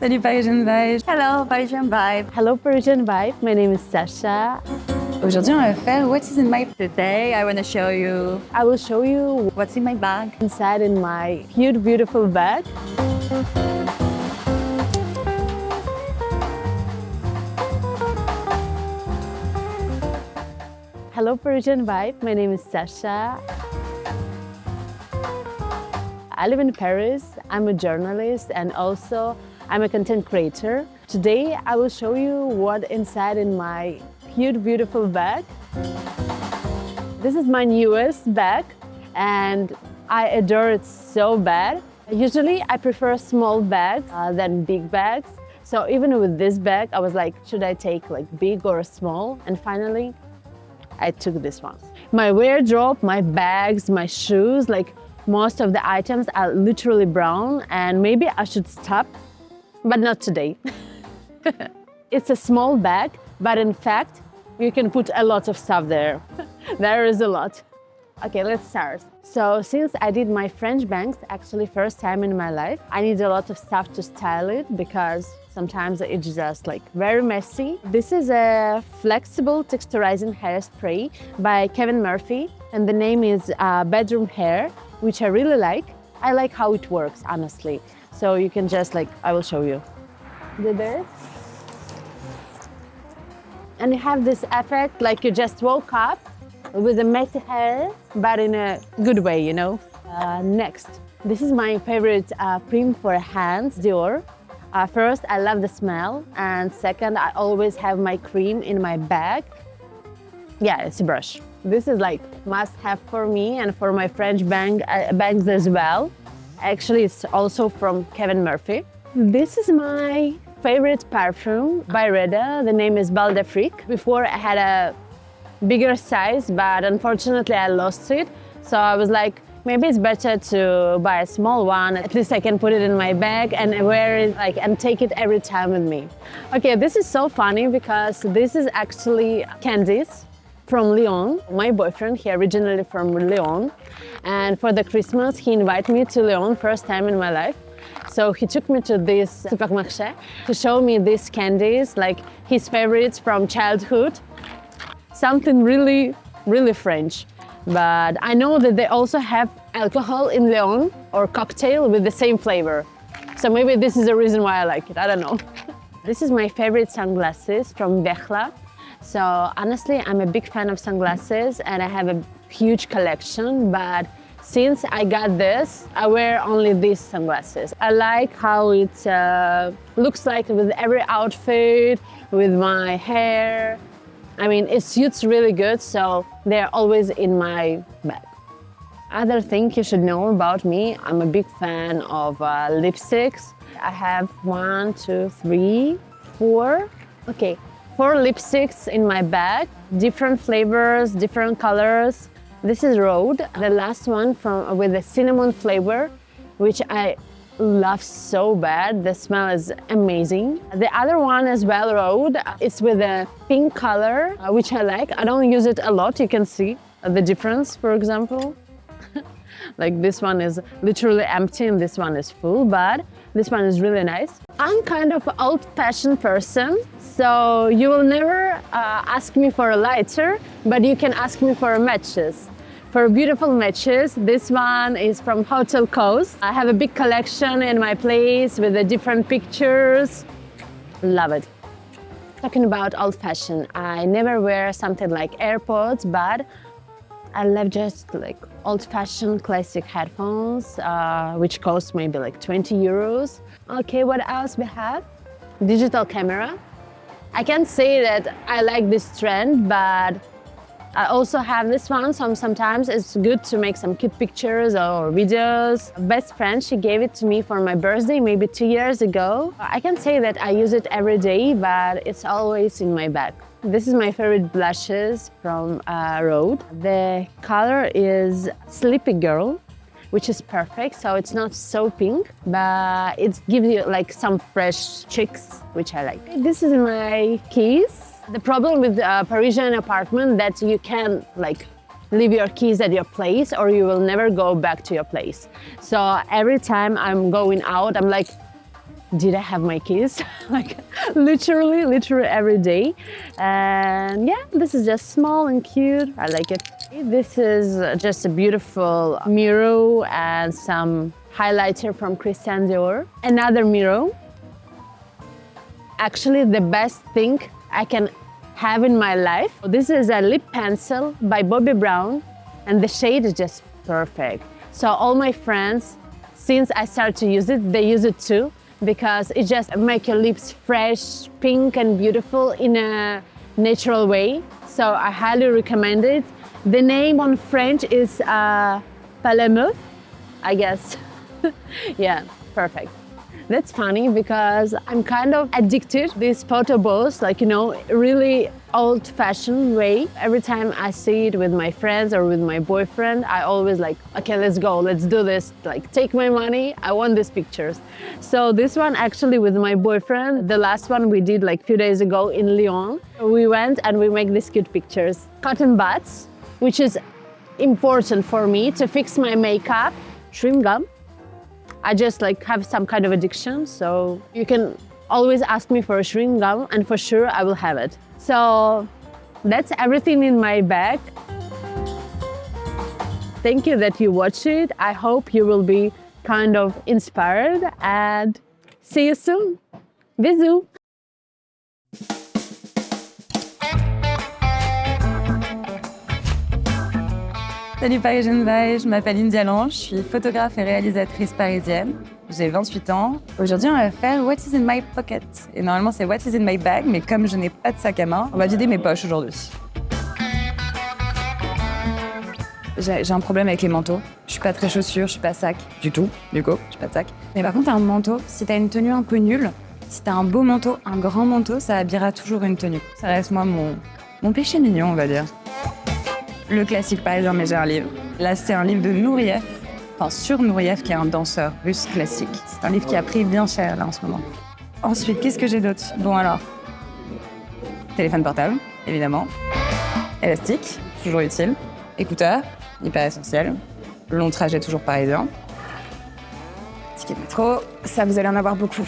Salut Parisian Vibe. Hello Parisian Vibe. Hello Parisian Vibe, my name is Sasha. Aujourd'hui on va faire What is in my bag. Today I want to show you I will show you what's in my bag. inside in my cute, beautiful bag. Hello Parisian Vibe, my name is Sasha. I live in Paris, I'm a journalist and also I'm a content creator. Today I will show you what inside in my cute, beautiful bag. This is my newest bag and I adore it so bad. Usually I prefer small bags than big bags. So even with this bag, I was like, should I take like big or small? And finally, I took this one. My wardrobe, my bags, my shoes, like most of the items are literally brown and maybe I should stop, but not today. It's a small bag, but in fact, you can put a lot of stuff there. There is a lot. Okay, let's start. So since I did my French bangs, actually first time in my life, I need a lot of stuff to style it because sometimes it's just like very messy. This is a flexible texturizing hairspray by Kevin Murphy and the name is Bedroom Hair, which I really like. I like how it works, honestly. So you can just like, I will show you. And you have this effect like you just woke up with a messy hair, but in a good way, you know. Next, this is my favorite cream for hands, Dior. First, I love the smell, and second, I always have my cream in my bag. Yeah, it's a brush. This is like must-have for me and for my French bags as well. Actually, it's also from Kevin Murphy. This is my favorite perfume by Reda. The name is Bal d'Afrique. Before, I had a bigger size, but unfortunately, I lost it. So I was like, maybe it's better to buy a small one. At least I can put it in my bag and wear it like and take it every time with me. Okay, this is so funny because this is actually candies from Lyon. My boyfriend, he originally from Lyon. And for the Christmas, he invited me to Lyon first time in my life. So he took me to this supermarché to show me these candies, like his favorites from childhood. Something really, really French. But I know that they also have alcohol in Lyon or cocktail with the same flavor. So maybe this is the reason why I like it, I don't know. This is my favorite sunglasses from Bechla. So honestly, I'm a big fan of sunglasses and I have a huge collection, but since I got this, I wear only these sunglasses. I like how it looks like with every outfit, with my hair. I mean, it suits really good, so they're always in my bag. Other thing you should know about me, I'm a big fan of lipsticks. I have 1, 2, 3, 4. Okay, 4 lipsticks in my bag, different flavors, different colors. This is Rhode, the last one with the cinnamon flavor, which I love so bad. The smell is amazing. The other one as well, Rhode, it's with a pink color, which I like. I don't use it a lot. You can see the difference, for example. Like this one is literally empty and this one is full, but this one is really nice. I'm kind of an old-fashioned person, so you will never ask me for a lighter, but you can ask me for matches. For beautiful matches, this one is from Hotel Coast. I have a big collection in my place with the different pictures. Love it. Talking about old-fashioned, I never wear something like AirPods, but I love just like old-fashioned classic headphones, which cost maybe like 20 euros. Okay, what else we have? Digital camera. I can't say that I like this trend, but I also have this one, so sometimes it's good to make some cute pictures or videos. Best friend, she gave it to me for my birthday maybe 2 years ago. I can say that I use it every day, but it's always in my bag. This is my favorite blushes from Rhode. The color is Sleepy Girl, which is perfect, so it's not so pink, but it gives you like some fresh cheeks, which I like. This is my keys. The problem with a Parisian apartment that you can like leave your keys at your place or you will never go back to your place. So every time I'm going out, I'm like, did I have my keys? Like literally every day. And yeah, this is just small and cute. I like it. This is just a beautiful mirror and some highlighter from Christian Dior. Another mirror. Actually, the best thing I can have in my life. This is a lip pencil by Bobbi Brown, and the shade is just perfect. So all my friends, since I started to use it, they use it too, because it just makes your lips fresh, pink and beautiful in a natural way. So I highly recommend it. The name on French is Palameux, I guess. Yeah, perfect. That's funny because I'm kind of addicted to these photo booths, like, you know, really old-fashioned way. Every time I see it with my friends or with my boyfriend, I always like, okay, let's go, let's do this. Like, take my money, I want these pictures. So this one actually with my boyfriend, the last one we did like a few days ago in Lyon. We went and we make these cute pictures. Cotton buds, which is important for me to fix my makeup. Chewing gum. I just like have some kind of addiction, so you can always ask me for a chewing gum and for sure I will have it. So that's everything in my bag. Thank you that you watched it. I hope you will be kind of inspired and see you soon. Bisous. Salut ParisianVibe, je m'appelle India Lange, je suis photographe et réalisatrice parisienne. J'ai 28 ans. Aujourd'hui, on va faire What is in my pocket. Et normalement, c'est What is in my bag, mais comme je n'ai pas de sac à main, on va vider mes poches aujourd'hui. J'ai un problème avec les manteaux. Je suis pas très chaussure, je suis pas sac du tout. Du coup, je suis pas de sac. Mais par contre, un manteau, si t'as une tenue un peu nulle, si t'as un beau manteau, un grand manteau, ça habillera toujours une tenue. Ça reste moi mon péché mignon, on va dire. Le classique parisien, mais j'ai un livre. Là, c'est un livre de Nourieff, enfin sur Nourieff, qui est un danseur russe classique. C'est un livre qui a pris bien cher, là, en ce moment. Ensuite, qu'est-ce que j'ai d'autre? Bon, alors, téléphone portable, évidemment. Élastique, toujours utile. Écouteurs, hyper essentiel. Long trajet, toujours parisien. Ticket de métro, ça, vous allez en avoir beaucoup.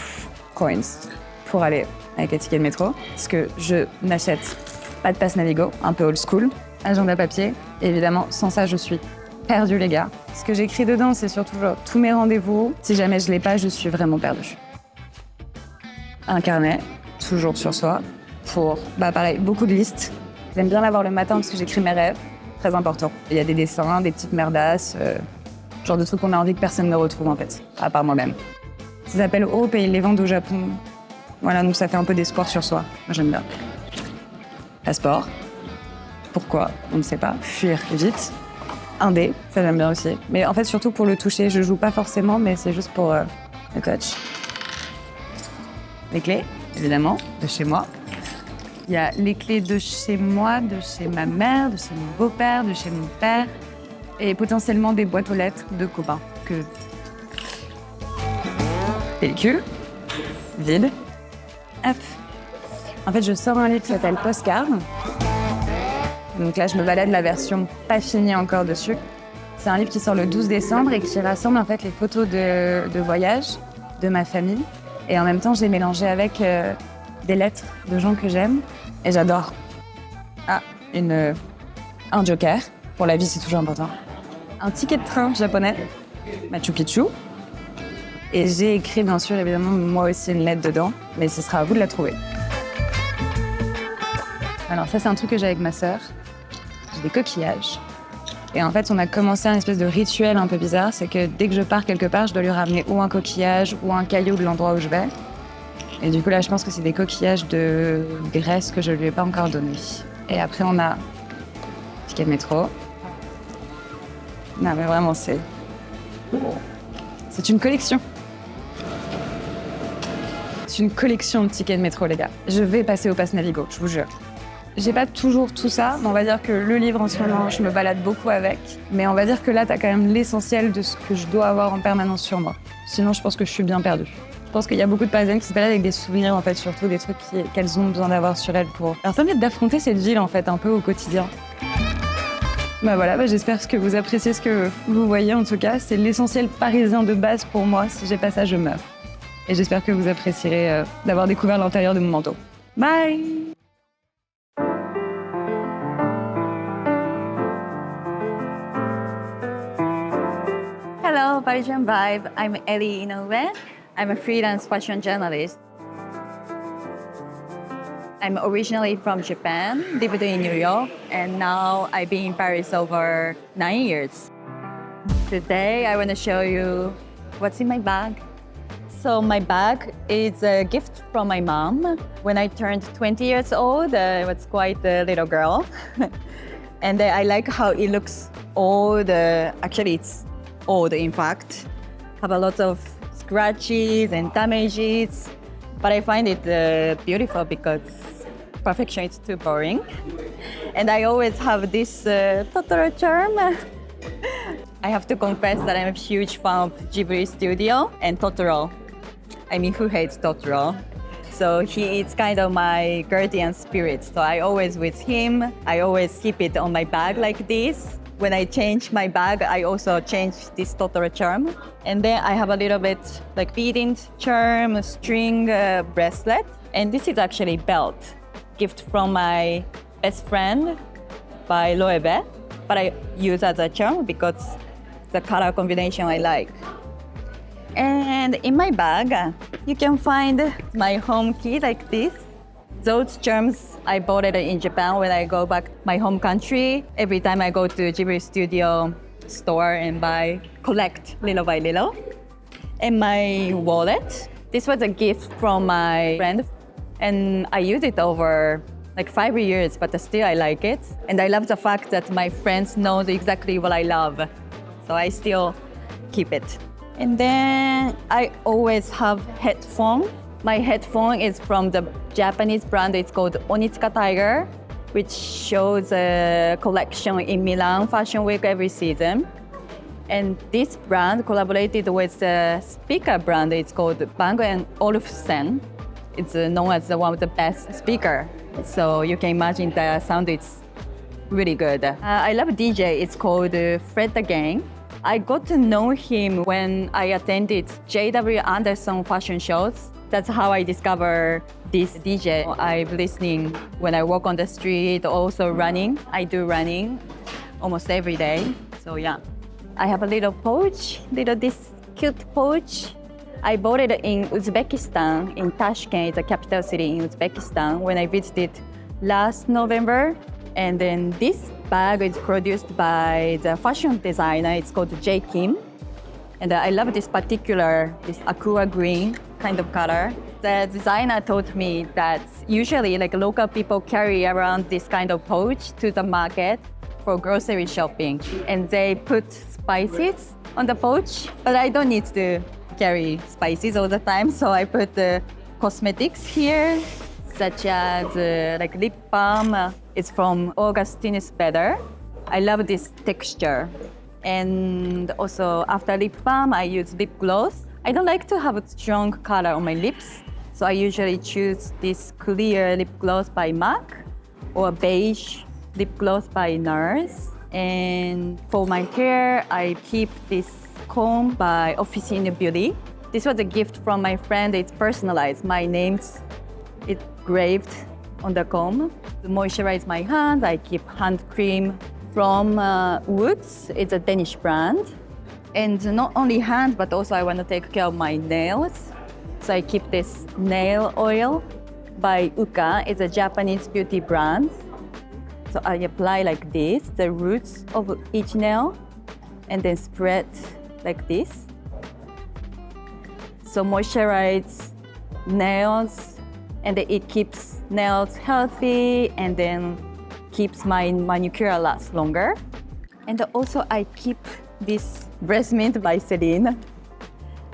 Coins, pour aller avec les tickets de métro. Parce que je n'achète pas de passe Navigo, un peu old school. Agenda papier, évidemment, sans ça, je suis perdue, les gars. Ce que j'écris dedans, c'est surtout genre, tous mes rendez-vous. Si jamais je l'ai pas, je suis vraiment perdue. Un carnet, toujours sur soi, pour, pareil, beaucoup de listes. J'aime bien l'avoir le matin parce que j'écris mes rêves, très important. Il y a des dessins, des petites merdasses, genre de trucs qu'on a envie que personne ne retrouve, en fait, à part moi-même. Ça s'appelle Hope et ils les vendent au Japon. Voilà, donc ça fait un peu d'espoir sur soi. Moi, j'aime bien. Passeport. Pourquoi? On ne sait pas. Fuir vite. Un dé, ça j'aime bien aussi. Mais en fait, surtout pour le toucher. Je joue pas forcément, mais c'est juste pour le coach. Les clés, évidemment, de chez moi. Il y a les clés de chez moi, de chez ma mère, de chez mon beau-père, de chez mon père. Et potentiellement des boîtes aux lettres de copains. Pellicule. Vide. Hop. En fait, je sors un livre qui s'appelle Postcard. Donc là, je me balade la version pas finie encore dessus. C'est un livre qui sort le 12 décembre et qui rassemble en fait les photos de voyage de ma famille. Et en même temps, j'ai mélangé avec des lettres de gens que j'aime et j'adore. Ah, un joker. Pour la vie, c'est toujours important. Un ticket de train japonais, Machu Picchu. Et j'ai écrit, bien sûr, évidemment, moi aussi une lettre dedans, mais ce sera à vous de la trouver. Alors ça, c'est un truc que j'ai avec ma sœur. J'ai des coquillages. Et en fait, on a commencé un espèce de rituel un peu bizarre, c'est que dès que je pars quelque part, je dois lui ramener ou un coquillage ou un caillou de l'endroit où je vais. Et du coup, là, je pense que c'est des coquillages de Grèce que je lui ai pas encore donnés. Et après, on a ticket de métro. Non, mais vraiment, c'est une collection. C'est une collection de tickets de métro, les gars. Je vais passer au pass Navigo, je vous jure. J'ai pas toujours tout ça, mais on va dire que le livre en ce moment, je me balade beaucoup avec. Mais on va dire que là, t'as quand même l'essentiel de ce que je dois avoir en permanence sur moi. Sinon, je pense que je suis bien perdue. Je pense qu'il y a beaucoup de Parisiennes qui se baladent avec des souvenirs, en fait, surtout des trucs qu'elles ont besoin d'avoir sur elles pour leur permettre d'affronter cette ville, en fait, un peu au quotidien. Voilà, j'espère que vous appréciez ce que vous voyez, en tout cas. C'est l'essentiel parisien de base pour moi. Si j'ai pas ça, je meurs. Et j'espère que vous apprécierez d'avoir découvert l'intérieur de mon manteau. Bye! Hello, Parisian Vibe. I'm Elie Inoue. I'm a freelance fashion journalist. I'm originally from Japan, lived in New York, and now I've been in Paris over 9 years. Today, I want to show you what's in my bag. So my bag is a gift from my mom. When I turned 20 years old, I was quite a little girl. And I like how it looks old. Actually, it's old, in fact. Have a lot of scratches and damages. But I find it beautiful because perfection is too boring. And I always have this Totoro charm. I have to confess that I'm a huge fan of Ghibli Studio and Totoro. I mean, who hates Totoro? So he is kind of my guardian spirit. So I always with him. I always keep it on my bag like this. When I change my bag, I also change this Totoro charm. And then I have a little bit like beading charm, string bracelet. And this is actually belt, gift from my best friend by Loewe. But I use as a charm because the color combination I like. And in my bag, you can find my home key like this. Those charms, I bought it in Japan when I go back my home country. Every time I go to Ghibli Studio store and collect little by little. And my wallet, this was a gift from my friend. And I use it over like 5 years, but still I like it. And I love the fact that my friends know exactly what I love. So I still keep it. And then I always have headphone. My headphone is from the Japanese brand. It's called Onitsuka Tiger, which shows a collection in Milan Fashion Week every season. And this brand collaborated with the speaker brand. It's called Bang & Olufsen. It's known as one of the best speaker. So you can imagine the sound is really good. I love DJ. It's called Fred Again. I got to know him when I attended J.W. Anderson fashion shows. That's how I discovered this DJ. I'm listening when I walk on the street, also running. I do running almost every day. So yeah. I have a little pouch, this cute pouch. I bought it in Uzbekistan, in Tashkent, the capital city in Uzbekistan, when I visited last November. And then this bag is produced by the fashion designer. It's called J. Kim. And I love this aqua green kind of color. The designer told me that usually like local people carry around this kind of pouch to the market for grocery shopping. And they put spices on the pouch, but I don't need to carry spices all the time. So I put the cosmetics here, such as like lip balm. It's from Augustinus Better. I love this texture. And also after lip balm, I use lip gloss. I don't like to have a strong color on my lips. So I usually choose this clear lip gloss by MAC or beige lip gloss by NARS. And for my hair, I keep this comb by Officine Beauty. This was a gift from my friend. It's personalized. My name's engraved on the comb. To moisturize my hands, I keep hand cream from Woods. It's a Danish brand. And not only hands, but also I want to take care of my nails. So I keep this nail oil by Uka. It's a Japanese beauty brand. So I apply like this, the roots of each nail, and then spread like this. So moisturize nails, and it keeps nails healthy, and then keeps my manicure last longer. And also I keep this breast mint by Celine.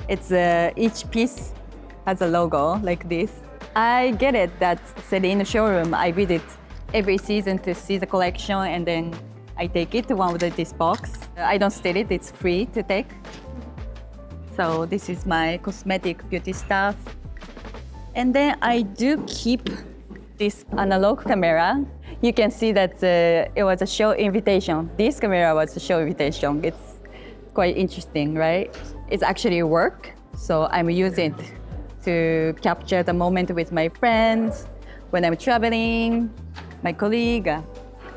It's each piece has a logo like this. I get it that Celine showroom I visit every season to see the collection, and then I take it to one with this box. I don't steal it, it's free to take. So this is my cosmetic beauty stuff. And then I do keep this analog camera. You can see that it was a show invitation. This camera was a show invitation. It's quite interesting, right? It's actually work, so I'm using it to capture the moment with my friends, when I'm traveling, my colleague.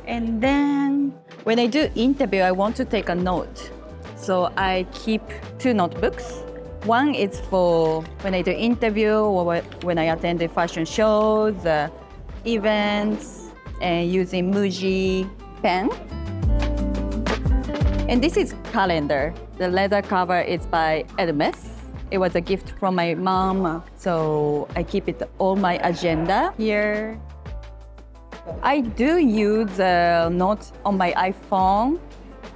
And then when I do interview, I want to take a note. So I keep 2 notebooks. One is for when I do interview or when I attend the fashion shows, events, and using Muji pen. And this is calendar. The leather cover is by Hermes. It was a gift from my mom, so I keep it all my agenda here. I do use notes on my iPhone,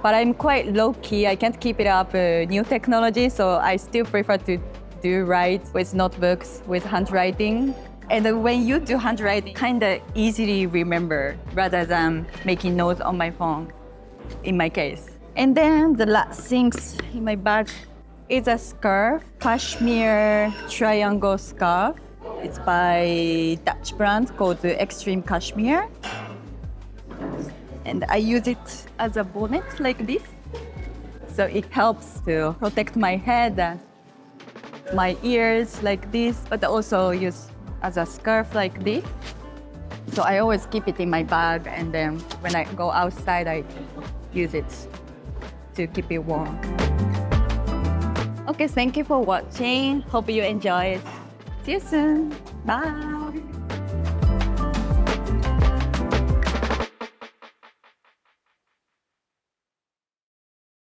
but I'm quite low-key. I can't keep it up new technology, so I still prefer to write with notebooks, with handwriting. And when you do handwriting, kind of easily remember rather than making notes on my phone, in my case. And then the last things in my bag is a scarf, cashmere triangle scarf. It's by Dutch brand called Extreme Cashmere. And I use it as a bonnet like this. So it helps to protect my head, my ears like this, but also use as a scarf like this. So I always keep it in my bag, and then when I go outside, I use it to keep it warm. Okay, thank you for watching. Hope you enjoyed. See you soon. Bye.